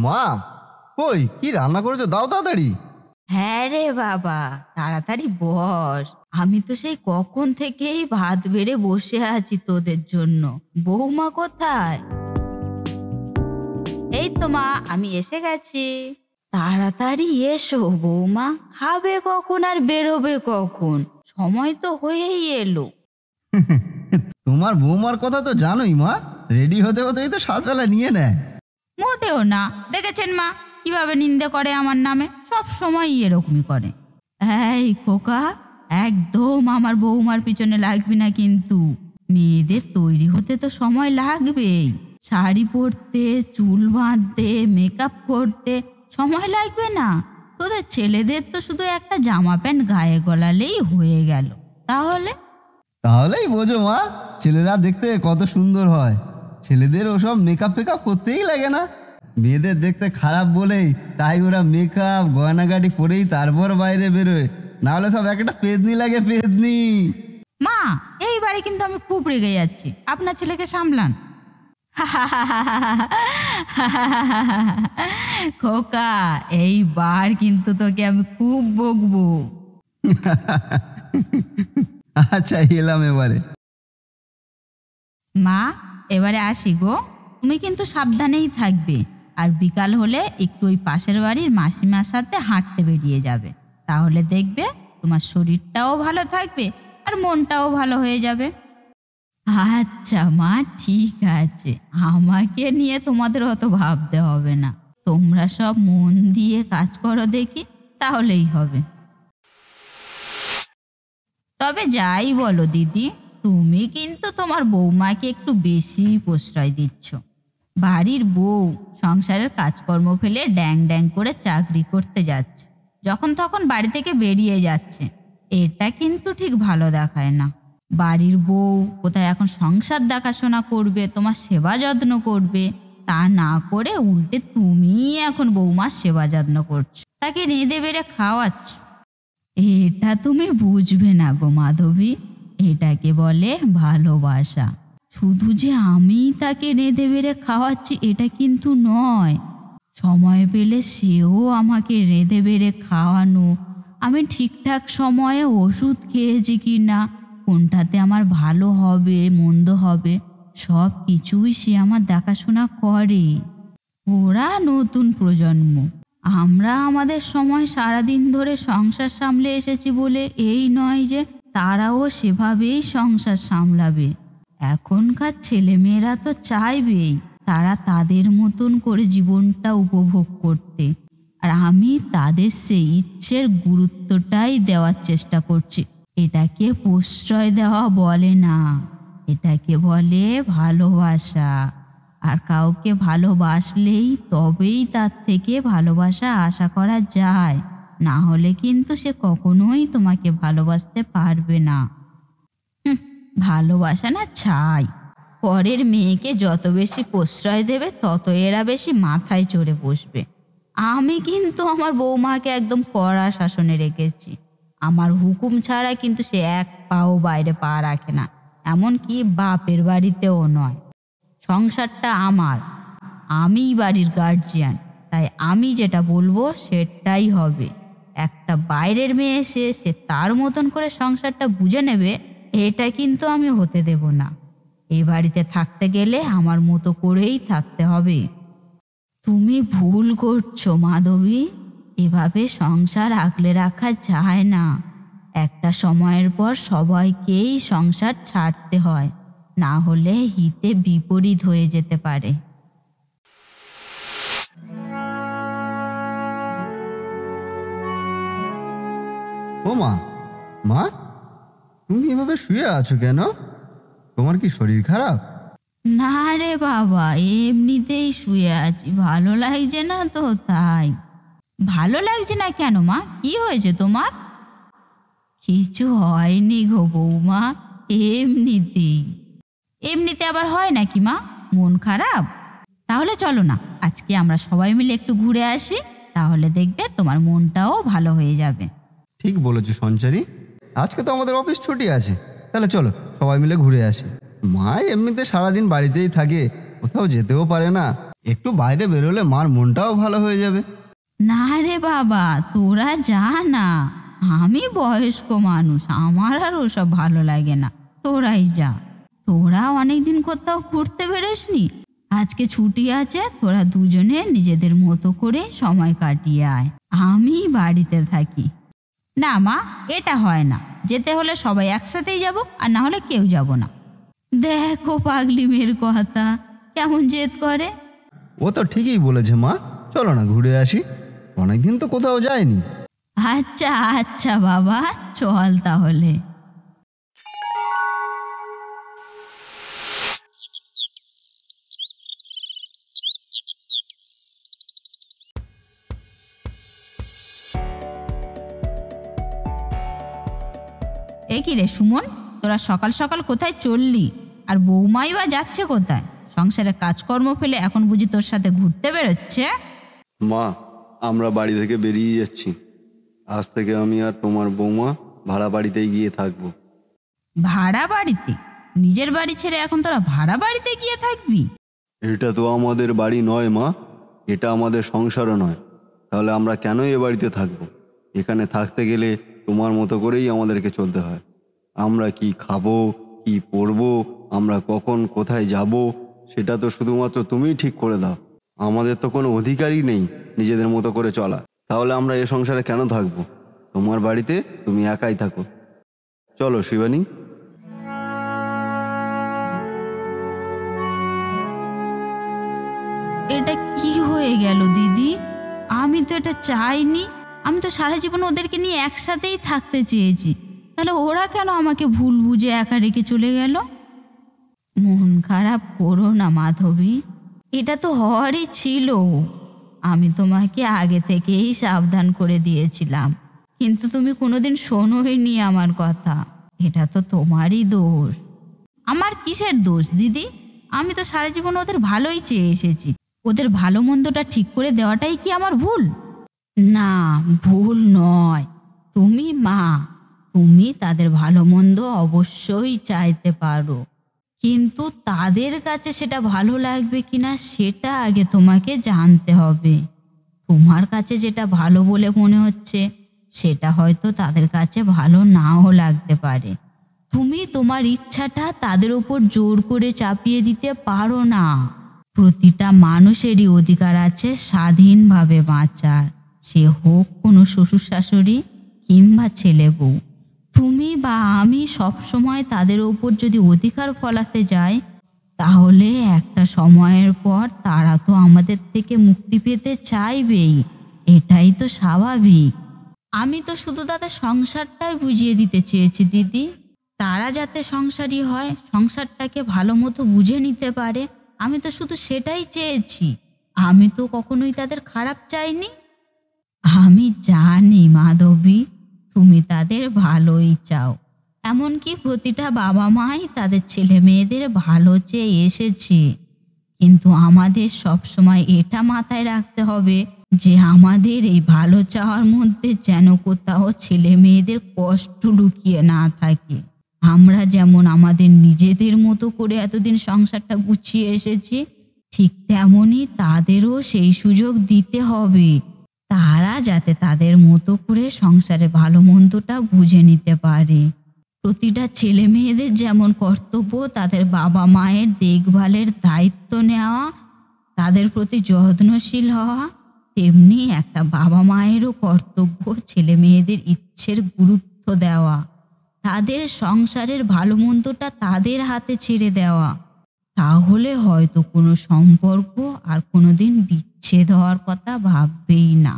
মা, কই কি রান্না করেছো? দাও তাড়াতাড়ি। হ্যাঁ রে বাবা, তাড়াতাড়ি বস। আমি তো সেই কখন থেকেই ভাত বেড়ে বসে আছি তোদের জন্য। বৌমা কোথায়? এই তো মা, আমি এসে গেছি। তাড়াতাড়ি এসো বৌমা, খাবে কখন আর বেরোবে কখন? সময় তো হয়েই এলো। তোমার বৌমার কথা তো জানোই মা, রেডি হতে হতেই তো 7 বেলা নিয়ে নেয়। মোটেও না, দেখেছেন মা কিভাবে নিন্দে করে আমার নামে? সব সময় এরকমই করে। এই খোকা, একদম আমার বৌমার পিছনে লাগবি না কিন্তু। মেয়েদের তৈরি হতে তো সময় লাগবেই। শাড়ি পরতে, চুল বাঁধতে, মেকআপ করতে সময় লাগবে না? তোদের ছেলেদের তো শুধু একটা জামা প্যান্ট গায়ে গলালেই হয়ে গেল। তাহলেই বোঝো মা, ছেলেরা দেখতে কত সুন্দর হয়। ছেলেদের ওসব মেকআপ ফেকআপ করতেই লাগে না। মেয়েদের দেখতে খারাপ বলেই তাই ওরা মেকআপ গয়নাগাটি পরেই তারপর বাইরে বেরোয়, নাহলে সব একটা পেদনি লাগে, পেদনি। মা, এইবারে কিন্তু আমি খুব রেগে যাচ্ছি, আপনার ছেলেকে সামলান। খোকা, এইবার কিন্তু তোকে আমি খুব বকবো। আচ্ছা, এলাম এবারে। মা, এবারে আসি গো। তুমি কিন্তু সাবধানেই থাকবে, আর বিকাল হলে একটু ওই পাশের বাড়ির মাসিমার সাথে হাঁটতে বেরিয়ে যাবে। তাহলে দেখবে তোমার শরীরটাও ভালো থাকবে আর মনটাও ভালো হয়ে যাবে। আচ্ছা মা, ঠিক আছে, আমাকে নিয়ে তোমাদের অত ভাবতে হবে না। তোমরা সব মন দিয়ে কাজ করো দেখি, তাহলেই হবে। তবে যাই বলো দিদি, তুমি কিন্তু তোমার বৌমাকে একটু বেশি প্রশ্রয় দিচ্ছ। বাড়ির বউ সংসারের কাজকর্ম ফেলে ড্যাং ড্যাং করে চাকরি করতে যাচ্ছে, যখন তখন বাড়ি থেকে বেরিয়ে যাচ্ছে। এটা কিন্তু ঠিক ভালো দেখায় না। বাড়ির বউ কোথায় এখন সংসার দেখাশোনা করবে, তোমার সেবা যত্ন করবে? তা না করে উল্টে তুমি এখন বৌমার সেবা যত্ন করছো, তাকে রেঁধে বেড়ে খাওয়াচ্ছ। এটা তুমি বুঝবে না গো মাধবী, এটাকে বলে ভালোবাসা। শুধু যে আমি তাকে রেঁধে বেড়ে খাওয়াচ্ছি এটা কিন্তু নয়, সময় পেলে সেও আমাকে রেঁধে বেড়ে খাওয়ানো, আমি ঠিকঠাক সময়ে ওষুধ খেয়েছি কি না, কোনটাতে আমার ভালো হবে মন্দ হবে, সব কিছুই সে আমার দেখাশোনা করে। ওরা নতুন প্রজন্ম, আমরা আমাদের সময় সারাদিন ধরে সংসার সামলে এসেছি বলে এই নয় যে তারাও সেভাবেই সংসার সামলাবে। এখনকার ছেলেমেয়েরা তো চাইবেই তারা তাদের মতন করে জীবনটা উপভোগ করতে, আর আমি তাদের সেই ইচ্ছের গুরুত্বটাই দেওয়ার চেষ্টা করছি। এটাকে প্রশ্রয় দেওয়া বলে না, এটাকে বলে ভালোবাসা। আর কাউকে ভালোবাসলেই তবেই তার থেকে ভালোবাসা আশা করা যায়, না হলে কিন্তু সে কখনোই তোমাকে ভালোবাসতে পারবে না। ভালোবাসা না ছাই। পরের মেয়েকে যত বেশি প্রশ্রয় দেবে তত এরা বেশি মাথায় চড়ে বসবে। আমি কিন্তু আমার বৌমাকে একদম কড়া শাসনে রেখেছি। আমার হুকুম ছাড়া কিন্তু সে এক পাও বাইরে পা রাখে না, এমনকি বাপের বাড়িতেও নয়। সংসারটা আমার, আমিই বাড়ির গার্জিয়ান, তাই আমি যেটা বলবো সেটাই হবে। একটা বাইরের মেয়ে এসে সে তার মতন করে সংসারটা বুঝে নেবে, এটা কিন্তু আমি হতে দেব না। এই বাড়িতে থাকতে গেলে আমার মতো করেই থাকতে হবে। তুমি ভুল করছো মাধবী, এভাবে সংসার আগলে রাখা যায় না। একটা সময়ের পর সবাইকেই সংসার ছাড়তে হয়, না হলে হিতে বিপরীত হয়ে যেতে পারে। ও মা, মা তুমি এভাবে শুয়ে আছো কেন? তোমার কি শরীর খারাপ? না রে বাবা, এমনিতেই শুয়ে আছি, ভালো লাগছে না তো তাই। ভালো লাগছে না কেন মা, কি হয়েছে তোমার? কিছু হয়নি গো বৌমা, এমনিতেই। এমনিতে আবার হয় নাকি মা, মন খারাপ? তাহলে চলো না, আজকে আমরা সবাই মিলে একটু ঘুরে আসি, তাহলে দেখবে তোমার মনটাও ভালো হয়ে যাবে। ঠিক বলেছো সঞ্চারী, আজকে তো আমাদের অফিস ছুটি আছে, তাহলে চলো সবাই মিলে ঘুরে আসি। মা এমনিতে সারাদিন বাড়িতেই থাকে, কোথাও যেতেও পারে না, একটু বাইরে বেরোলে মার মনটাও ভালো হয়ে যাবে। না রে বাবা, তোরা যা না, আমি বয়স্ক মানুষ, আমার আর ওসব ভালো লাগে না, তোরাই যা। তোরা অনেকদিন কোথাও ঘুরতে বেরোসনি, আজকে ছুটি আছে, তোরা দুজনে নিজেদের মতো করে সময় কাটিয়ে আয়, আমি বাড়িতে থাকি। না মা, এটা হয় না, যেতে হলে সবাই একসাথেই যাব, আর না হলে কেউ যাব না। দেখো পাগলি মেয়ের কথা কেমন জেদ করে। ও তো ঠিকই বলেছে মা, চলো না ঘুরে আসি, অনেকদিন তো কোথাও যায়নি। আচ্ছা আচ্ছা বাবা, চল তাহলে। এ কি রে সুমন, তোরা সকাল সকাল কোথায় চললি? আর বৌমাই বা যাচ্ছে কোথায়? সংসারে কাজকর্ম ফেলে এখন বুঝি তোর সাথে ঘুরতে বেরোচ্ছে? মা, আমরা বাড়ি থেকে বেরিয়ে যাচ্ছি। আজ থেকে আমি আর তোমার বৌমা ভাড়া বাড়িতেই গিয়ে থাকবো। ভাড়া বাড়িতে? নিজের বাড়ি ছেড়ে এখন তোরা ভাড়া বাড়িতে গিয়ে থাকবি? এটা তো আমাদের বাড়ি নয় মা, এটা আমাদের সংসারও নয়। তাহলে আমরা কেন এ বাড়িতে থাকবো? এখানে থাকতে গেলে তোমার মতো করেই আমাদেরকে চলতে হয়। আমরা কি খাবো, কি পরবো, আমরা কখন কোথায় যাব, সেটা তো শুধুমাত্র তুমিই ঠিক করে দাও। আমাদের তো কোনো অধিকারই নেই নিজেদের মতো করে চলা। তাহলে আমরা এ সংসারে কেন থাকবো? তোমার বাড়িতে তুমি একাই থাকো। চলো শিবানী। এটা কি হয়ে গেল দিদি? আমি তো এটা চাইনি, আমি তো সারা জীবন ওদেরকে নিয়ে একসাথেই থাকতে চেয়েছি, তাহলে ওরা কেন আমাকে ভুল বুঝে একা রেখে চলে গেল? মন খারাপ করো না মাধবী, এটা তো হওয়ারই ছিল। আমি তোমাকে আগে থেকেই সাবধান করে দিয়েছিলাম, কিন্তু তুমি কোনোদিন শোনোইনি আমার কথা। এটা তো তোমারই দোষ। আমার কিসের দোষ দিদি? আমি তো সারা জীবন ওদের ভালোই চেয়ে এসেছি, ওদের ভালো মন্দটা ঠিক করে দেওয়াটাই কি আমার ভুল? না, ভুল নয়। তুমি মা, তুমি তাদের ভালো মন্দ অবশ্যই চাইতে পারো, কিন্তু তাদের কাছে সেটা ভালো লাগবে কিনা সেটা আগে তোমাকে জানতে হবে। তোমার কাছে যেটা ভালো বলে মনে হচ্ছে সেটা হয়তো তাদের কাছে ভালো নাও লাগতে পারে। তুমি তোমার ইচ্ছাটা তাদের উপর জোর করে চাপিয়ে দিতে পারো না। প্রতিটা মানুষেরই অধিকার আছে স্বাধীনভাবে বাঁচার, সে হোক কোনো শ্বশুর শাশুড়ি কিংবা ছেলে বউ। তুমি বা আমি সবসময় তাদের ওপর যদি অধিকার ফলাতে যাই, তাহলে একটা সময়ের পর তারা তো আমাদের থেকে মুক্তি পেতে চাইবেই, এটাই তো স্বাভাবিক। আমি তো শুধু তাদের সংসারটাই বুঝিয়ে দিতে চেয়েছি দিদি, তারা যাতে সংসারী হয়, সংসারটাকে ভালো মতো বুঝে নিতে পারে, আমি তো শুধু সেটাই চেয়েছি। আমি তো কখনোই তাদের খারাপ চাইনি। আমি জানি মাধবী, তুমি তাদের ভালোই চাও, এমনকি প্রতিটা বাবা মাই তাদের ছেলে মেয়েদের ভালো চেয়ে এসেছে। কিন্তু আমাদের সবসময় এটা মাথায় রাখতে হবে যে আমাদের এই ভালো চাওয়ার মধ্যে যেন কোথাও ছেলে মেয়েদের কষ্ট লুকিয়ে না থাকে। আমরা যেমন আমাদের নিজেদের মতো করে এতদিন সংসারটা গুছিয়ে এসেছি, ঠিক তেমনি তাদেরও সেই সুযোগ দিতে হবে, তারা যাতে তাদের মতো করে সংসারের ভালো মন্দটা বুঝে নিতে পারে। প্রতিটা ছেলে মেয়েদের যেমন কর্তব্য তাদের বাবা মায়ের দেখভালের দায়িত্ব নেওয়া, তাদের প্রতি যত্নশীল হওয়া, তেমনি একটা বাবা মায়েরও কর্তব্য ছেলে মেয়েদের ইচ্ছের গুরুত্ব দেওয়া, তাদের সংসারের ভালো মন্দটা তাদের হাতে ছেড়ে দেওয়া। তাহলে হয়তো কোনো সম্পর্ক আর কোনোদিন বিচ্ছেদ হওয়ার কথা ভাববেই না।